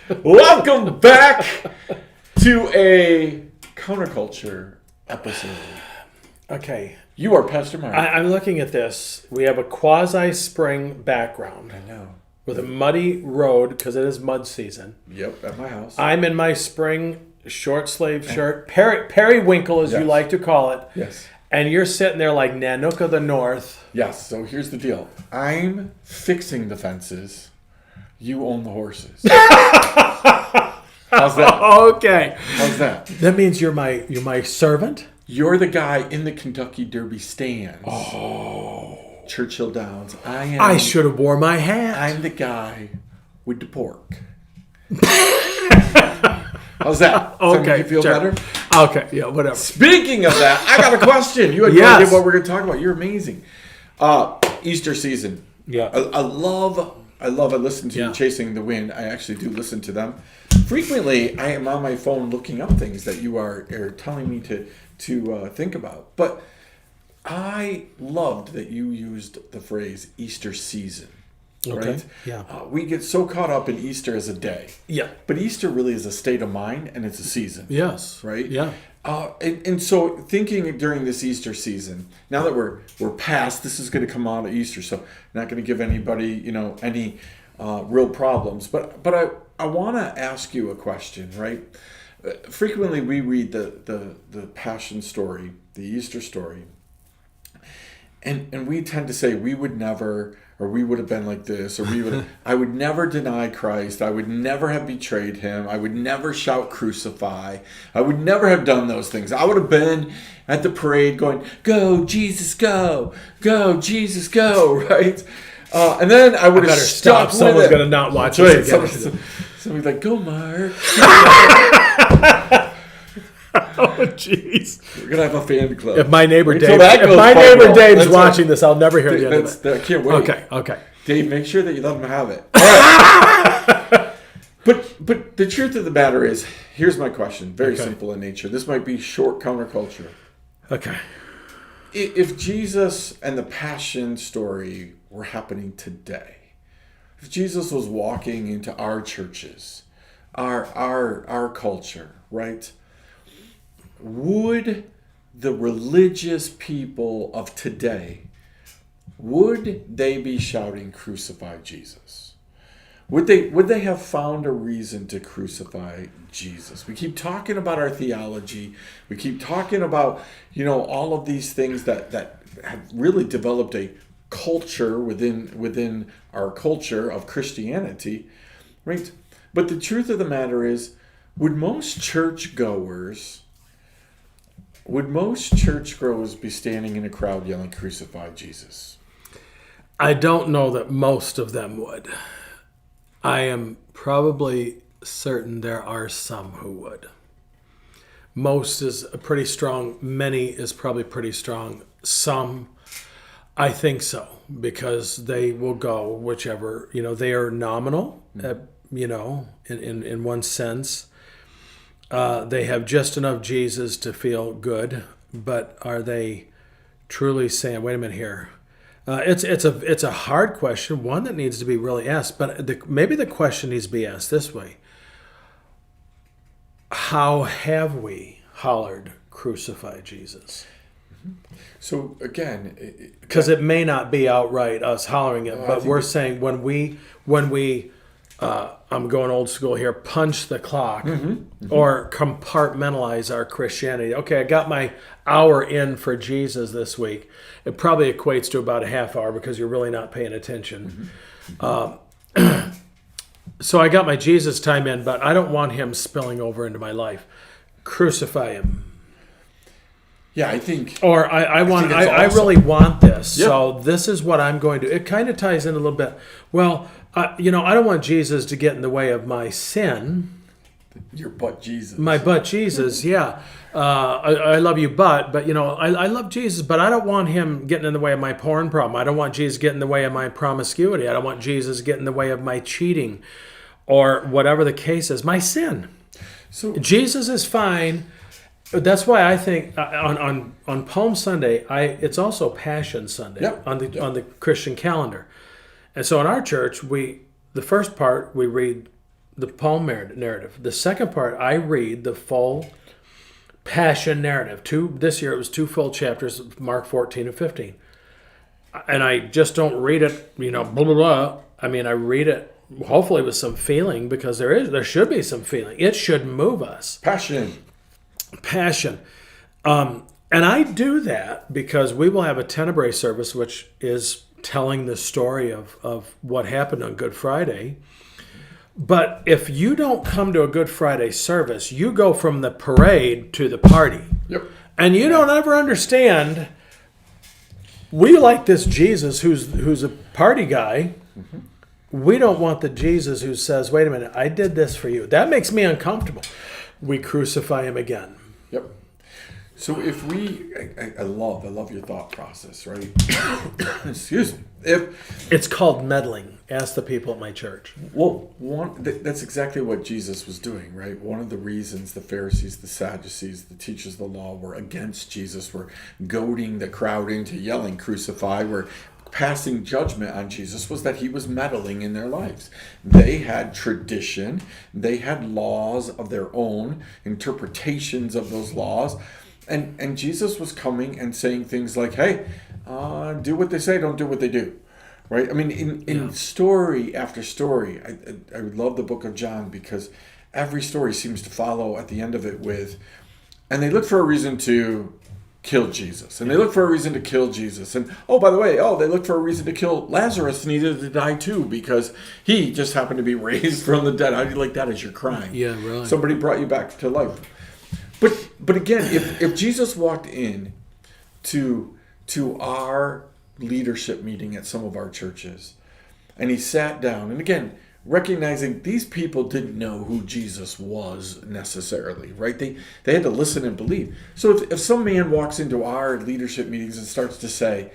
Welcome back to a counterculture episode. Okay. You are Pastor Mark. I'm looking at this. We have a quasi-spring background I know. with a muddy road because it is mud season. Yep, at my house. I'm in my spring short sleeve shirt, periwinkle as you Yes. like to call it. Yes. And you're sitting there like Nanook of the North. Yes, so here's the deal. I'm fixing the fences. You own the horses. How's that? Okay. How's that? That means you're my servant? You're the guy in the Kentucky Derby stands. Oh. Churchill Downs. I should have wore my hat. I'm the guy with the pork. How's that? Okay. Make you feel sure. better? Okay, yeah, whatever. Speaking of that, I got a question. You had no idea what we're going to talk about. You're amazing. Easter season. Yeah. I listen to Yeah. Chasing the Wind. I actually do listen to them. Frequently, I am on my phone looking up things that you are telling me to think about. But I loved that you used the phrase Easter season. Okay. Right? Yeah. We get so caught up in Easter as a day. Yeah. But Easter really is a state of mind and it's a season. Yes. Right? Yeah. And so thinking during this Easter season, now that we're past, this is going to come out of Easter, so not going to give anybody, any real problems. But I want to ask you a question, right? Frequently we read the Passion story, the Easter story, and we tend to say we would never, or we would have been like this, or I would never deny Christ. I would never have betrayed him. I would never shout crucify. I would never have done those things. I would have been at the parade going, go, Jesus, go. Go, Jesus, go, right? And then I would have stuck with Someone's it. going to not watch Right, this again. somebody's like, go, Mark. Oh, jeez. We're going to have a fan club. If my neighbor Wait till Dave, that goes viral. Dave's That's watching this, I'll never hear the end of it. I can't wait. Okay. Dave, make sure that you let him have it. All right. But the truth of the matter is, here's my question. Very simple in nature. This might be short counterculture. Okay. If Jesus and the Passion story were happening today, if Jesus was walking into our churches, our culture, right? Would the religious people of today, would they be shouting, crucify Jesus? Would they have found a reason to crucify Jesus? We keep talking about our theology. We keep talking about, all of these things that have really developed a culture within our culture of Christianity, right? But the truth of the matter is, would most churchgoers be standing in a crowd yelling, crucify Jesus? I don't know that most of them would. I am probably certain there are some who would. Most is pretty strong. Many is probably pretty strong. Some, I think so, because they will go whichever, they are nominal, in one sense. They have just enough Jesus to feel good, but are they truly saying, wait a minute here? It's a hard question, one that needs to be really asked, but maybe the question needs to be asked this way. How have we hollered, crucify Jesus? So again, because it may not be outright us hollering it, but we're saying when we I'm going old school here, punch the clock or compartmentalize our Christianity. Okay, I got my hour in for Jesus this week. It probably equates to about a half hour because you're really not paying attention. So I got my Jesus time in, but I don't want him spilling over into my life. Crucify him. Yeah, I think. Or I really want this. Yep. So this is what I'm going to. It kind of ties in a little bit. Well, I don't want Jesus to get in the way of my sin. Your butt Jesus. My butt Jesus, yeah. I love you, but I love Jesus, but I don't want him getting in the way of my porn problem. I don't want Jesus getting in the way of my promiscuity. I don't want Jesus getting in the way of my cheating or whatever the case is, my sin. So Jesus is fine. That's why I think on Palm Sunday, it's also Passion Sunday on the Christian calendar. And so in our church, the first part we read the Paul narrative. The second part, I read the full Passion narrative. This year it was 2 full chapters, Mark 14 and 15. And I just don't read it, blah, blah, blah. I mean, I read it hopefully with some feeling, because there should be some feeling. It should move us. Passion. And I do that because we will have a Tenebrae service, which is telling the story of what happened on Good Friday. But if you don't come to a Good Friday service, you go from the parade to the party. Yep. And you don't ever understand. We like this Jesus who's a party guy. Mm-hmm. We don't want the Jesus who says, wait a minute, I did this for you. That makes me uncomfortable. We crucify him again. Yep. So if I love your thought process, right? Excuse me. It's called meddling. Ask the people at my church. Well, that's exactly what Jesus was doing, right? One of the reasons the Pharisees, the Sadducees, the teachers of the law were against Jesus, were goading the crowd into yelling, crucify, were passing judgment on Jesus, was that he was meddling in their lives. They had tradition. They had laws of their own, interpretations of those laws. And Jesus was coming and saying things like, hey, do what they say, don't do what they do. Right? I mean, in story after story, I love the book of John, because every story seems to follow at the end of it with, and they look for a reason to kill Jesus. And they look for a reason to kill Jesus. And, oh, by the way, they look for a reason to kill Lazarus, and he needed to die too, because he just happened to be raised from the dead. How do you like that as your crime? Yeah, really. Somebody brought you back to life. But again, if Jesus walked in to our leadership meeting at some of our churches, and he sat down, and again, recognizing these people didn't know who Jesus was necessarily, right? They had to listen and believe. So if some man walks into our leadership meetings and starts to say,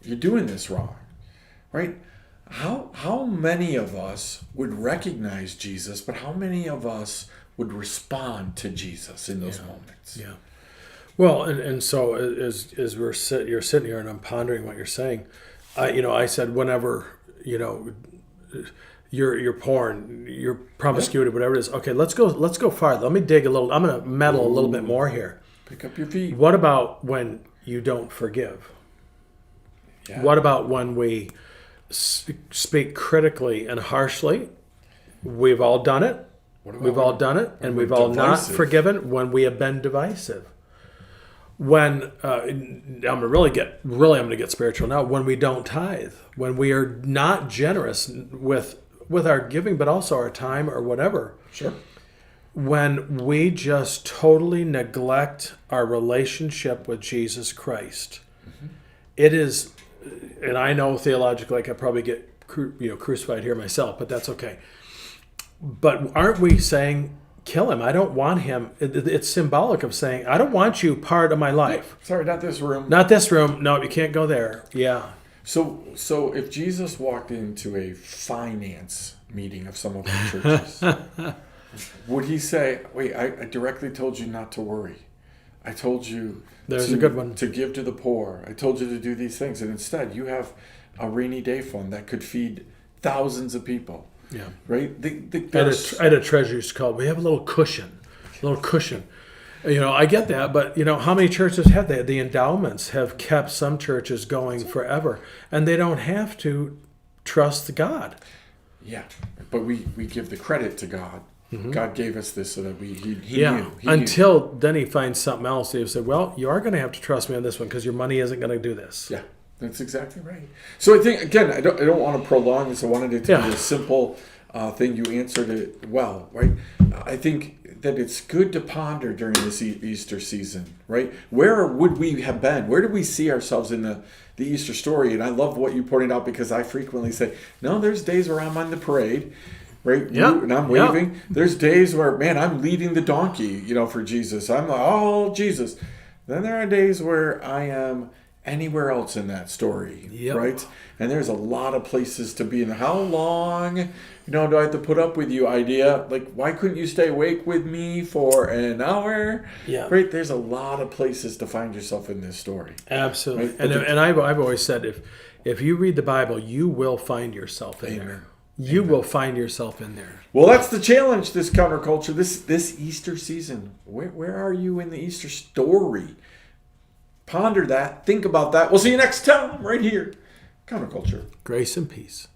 you're doing this wrong, right? How many of us would recognize Jesus, but how many of us would respond to Jesus in those moments? Yeah. Well, and so as you're sitting here and I'm pondering what you're saying, I said whenever you're porn, you're promiscuity, whatever it is. Okay, let's go farther. Let me dig a little. I'm going to meddle a little bit more here. Pick up your feet. What about when you don't forgive? Yeah. What about when we speak critically and harshly? We've all done it. We've all done it, and we've all not forgiven when we have been divisive. When I'm going to get spiritual now. When we don't tithe, when we are not generous with our giving, but also our time or whatever. Sure. When we just totally neglect our relationship with Jesus Christ, it is, and I know theologically I could probably get crucified here myself, but that's okay. But aren't we saying, kill him? I don't want him. It's symbolic of saying, I don't want you part of my life. Sorry, not this room. Not this room. No, you can't go there. Yeah. So if Jesus walked into a finance meeting of some of our churches, would he say, wait, I directly told you not to worry. I told you a good one. To give to the poor. I told you to do these things. And instead, you have a rainy day fund that could feed thousands of people. Yeah. Right? I had a treasurer's call. We have a little cushion. I get that, but how many churches have that? The endowments have kept some churches going forever, and they don't have to trust God. Yeah, but we give the credit to God. Mm-hmm. God gave us this so that he knew. Until then he finds something else. He said, well, you are going to have to trust me on this one because your money isn't going to do this. Yeah. That's exactly right. So I think, again, I don't want to prolong this. I wanted it to be a simple thing. You answered it well, right? I think that it's good to ponder during this Easter season, right? Where would we have been? Where do we see ourselves in the Easter story? And I love what you pointed out, because I frequently say, no, there's days where I'm on the parade, right? Yeah. And I'm waving. Yeah. There's days where, man, I'm leading the donkey, for Jesus. I'm like, oh, Jesus. Then there are days where I am anywhere else in that story, right? And there's a lot of places to be in. How long, do I have to put up with you, idea? Like, why couldn't you stay awake with me for an hour? Yeah. Right? There's a lot of places to find yourself in this story. Absolutely. Right? And I've always said, if you read the Bible, you will find yourself in there. you will find yourself in there. Well, that's the challenge, this counterculture, this Easter season. Where are you in the Easter story? Ponder that. Think about that. We'll see you next time right here. Counterculture. Grace and peace.